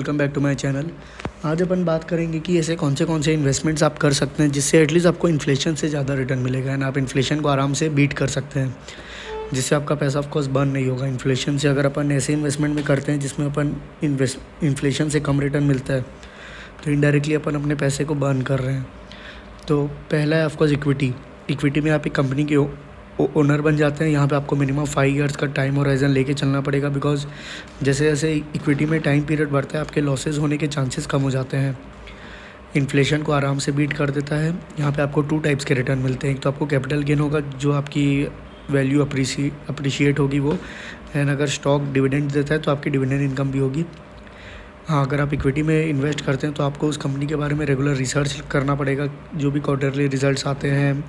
Welcome back to my channel. आज अपन बात करेंगे कि ऐसे कौन से इन्वेस्टमेंट्स आप कर सकते हैं जिससे एटलीस्ट आपको इन्फ्लेशन से ज़्यादा रिटर्न मिलेगा एंड आप इन्फ्लेशन को आराम से बीट कर सकते हैं, जिससे आपका पैसा ऑफ कोर्स बर्न नहीं होगा इन्फ्लेशन से। अगर अपन ऐसे इन्वेस्टमेंट में करते हैं जिसमें अपन इन्फ्लेशन से कम रिटर्न मिलता है तो इनडायरेक्टली अपन अपने पैसे को बर्न कर रहे हैं। तो पहला है ऑफकोर्स इक्विटी में आप एक कंपनी के ओनर बन जाते हैं। यहाँ पे आपको मिनिमम 5 ईयर्स का टाइम होराइजन लेके चलना पड़ेगा, बिकॉज जैसे जैसे इक्विटी में टाइम पीरियड बढ़ता है आपके लॉसेस होने के चांसेस कम हो जाते हैं। इन्फ्लेशन को आराम से बीट कर देता है। यहाँ पे आपको 2 टाइप्स के रिटर्न मिलते हैं। एक तो आपको कैपिटल गेन होगा, जो आपकी वैल्यू अप्रिशिएट होगी वो, एंड अगर स्टॉक डिविडेंड देता है तो आपकी डिविडेंड इनकम भी होगी। हाँ, अगर आप इक्विटी में इन्वेस्ट करते हैं तो आपको उस कंपनी के बारे में रेगुलर रिसर्च करना पड़ेगा। जो भी क्वार्टरली रिजल्ट्स आते हैं,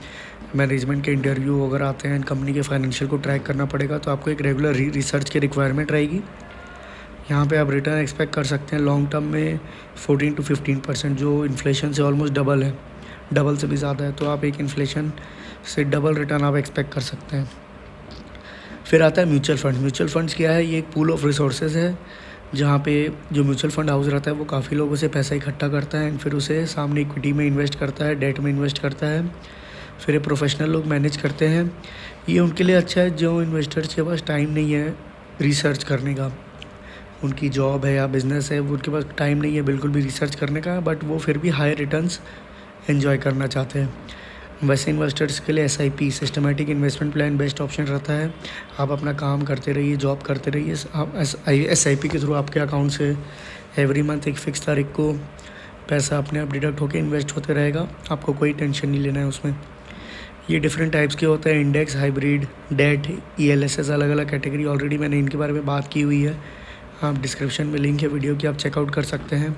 मैनेजमेंट के इंटरव्यू वगैरह आते हैं, कंपनी के फाइनेंशियल को ट्रैक करना पड़ेगा। तो आपको एक रेगुलर रिसर्च की रिक्वायरमेंट रहेगी। यहाँ पे आप रिटर्न एक्सपेक्ट कर सकते हैं लॉन्ग टर्म में 14 to 15%, जो इन्फ्लेशन से ऑलमोस्ट डबल है, डबल से भी ज़्यादा है। तो आप एक इन्फ्लेशन से डबल रिटर्न आप एक्सपेक्ट कर सकते हैं। फिर आता है म्यूचुअल फंड्स क्या है? ये एक पूल ऑफ रिसोर्सेज है, जहाँ पे जो म्यूचुअल फंड हाउस रहता है वो काफ़ी लोगों से पैसा इकट्ठा करता है एंड फिर उसे सामने इक्विटी में इन्वेस्ट करता है, डेट में इन्वेस्ट करता है। फिर ये प्रोफेशनल लोग मैनेज करते हैं। ये उनके लिए अच्छा है जो इन्वेस्टर्स के पास टाइम नहीं है रिसर्च करने का। उनकी जॉब है या बिज़नेस है, वो उनके पास टाइम नहीं है बिल्कुल भी रिसर्च करने का, बट वो फिर भी हाई रिटर्न्स एंजॉय करना चाहते हैं। वैसे इन्वेस्टर्स के लिए SIP systematic investment plan best option रहता है। आप अपना काम करते रहिए, जॉब करते रहिए, आप SIP के थ्रू आपके अकाउंट से एवरी मंथ एक फ़िक्स तारीख को पैसा अपने आप डिडक्ट होकर इन्वेस्ट होते रहेगा। आपको कोई टेंशन नहीं लेना है उसमें। ये डिफरेंट टाइप्स के होते हैं, इंडेक्स, हाइब्रिड, डेट, ELSS, अलग अलग कैटेगरी। ऑलरेडी मैंने इनके बारे में बात की हुई है। आप डिस्क्रिप्शन में लिंक है वीडियो की, आप चेकआउट कर सकते हैं।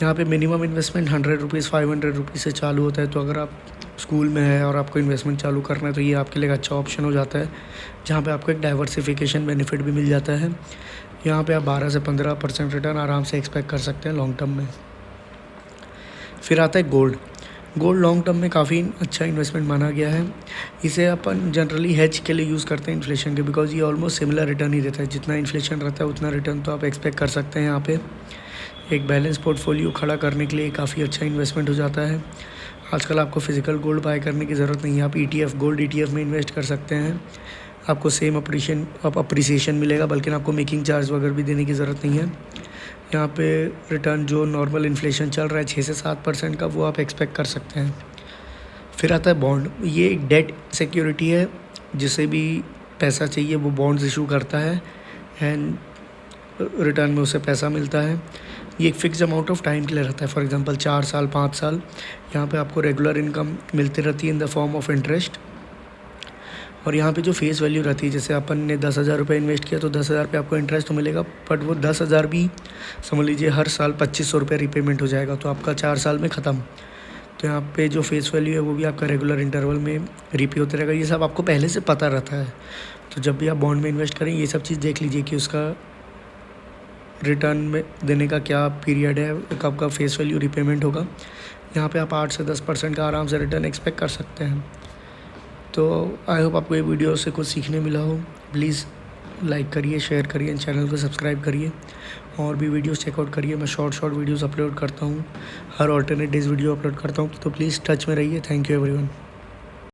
यहाँ पे मिनिमम इन्वेस्टमेंट 100 रुपीज़ 500 रुपीज़ से चालू होता है। तो अगर आप स्कूल में है और आपको इन्वेस्टमेंट चालू करना है तो ये आपके लिए एक अच्छा ऑप्शन हो जाता है, जहाँ पे आपको एक डाइवर्सिफिकेशन बेनिफिट भी मिल जाता है। यहाँ पे आप 12 से 15% रिटर्न आराम से एक्सपेक्ट कर सकते हैं लॉन्ग टर्म में। फिर आता है गोल्ड लॉन्ग टर्म में काफ़ी अच्छा इन्वेस्टमेंट माना गया है। इसे अपन जनरली हेज के लिए यूज़ करते हैं इन्फ्लेशन के, बिकॉज ये ऑलमोस्ट सिमिलर रिटर्न ही देता है। जितना इन्फ्लेशन रहता है उतना रिटर्न तो आप एक्सपेक्ट कर सकते हैं। यहाँ पे एक बैलेंस पोर्टफोलियो खड़ा करने के लिए काफ़ी अच्छा इन्वेस्टमेंट हो जाता है। आजकल आपको फिजिकल गोल्ड बाय करने की ज़रूरत नहीं है, आप गोल्ड ETF में इन्वेस्ट कर सकते हैं। आपको सेम अप्रिसिएशन मिलेगा, बल्कि आपको मेकिंग चार्ज वगैरह भी देने की ज़रूरत नहीं है। यहाँ पे रिटर्न जो नॉर्मल इन्फ्लेशन चल रहा है 6 से 7% का, वो आप एक्सपेक्ट कर सकते हैं। फिर आता है बॉन्ड। ये एक डेट सिक्योरिटी है, जिसे भी पैसा चाहिए वो बॉन्ड्स इशू करता है एंड रिटर्न में उसे पैसा मिलता है। ये एक फ़िक्स अमाउंट ऑफ टाइम के लिए रहता है, फॉर एग्जांपल 4 साल 5 साल। यहाँ पे आपको रेगुलर इनकम मिलती रहती है in the form of interest. और यहाँ पे जो फेस वैल्यू रहती है, जैसे अपन ने 10,000 रुपये इन्वेस्ट किया तो 10,000 पे आपको इंटरेस्ट तो मिलेगा, बट वो 10,000 भी समझ लीजिए हर साल 2,500 रुपये रिपेमेंट हो जाएगा, तो आपका 4 साल में ख़त्म। तो यहाँ पे जो फेस वैल्यू है वो भी आपका रेगुलर इंटरवल में रीपे होते रहेगा। ये सब आपको पहले से पता रहता है। तो जब भी आप बॉन्ड में इन्वेस्ट करें ये सब चीज़ देख लीजिए कि उसका रिटर्न में देने का क्या पीरियड है, कब का फेस वैल्यू रिपेमेंट होगा। यहाँ पे आप 8 से 10% का आराम से रिटर्न एक्सपेक्ट कर सकते हैं। तो आई होप आपको ये वीडियो से कुछ सीखने मिला हो। प्लीज़ लाइक करिए, शेयर करिए, चैनल को सब्सक्राइब करिए और भी वीडियोस चेकआउट करिए। मैं शॉर्ट वीडियोस अपलोड करता हूँ, हर ऑल्टरनेट डेज़ वीडियो अपलोड करता हूँ, तो प्लीज़ टच में रहिए। Thank you everyone.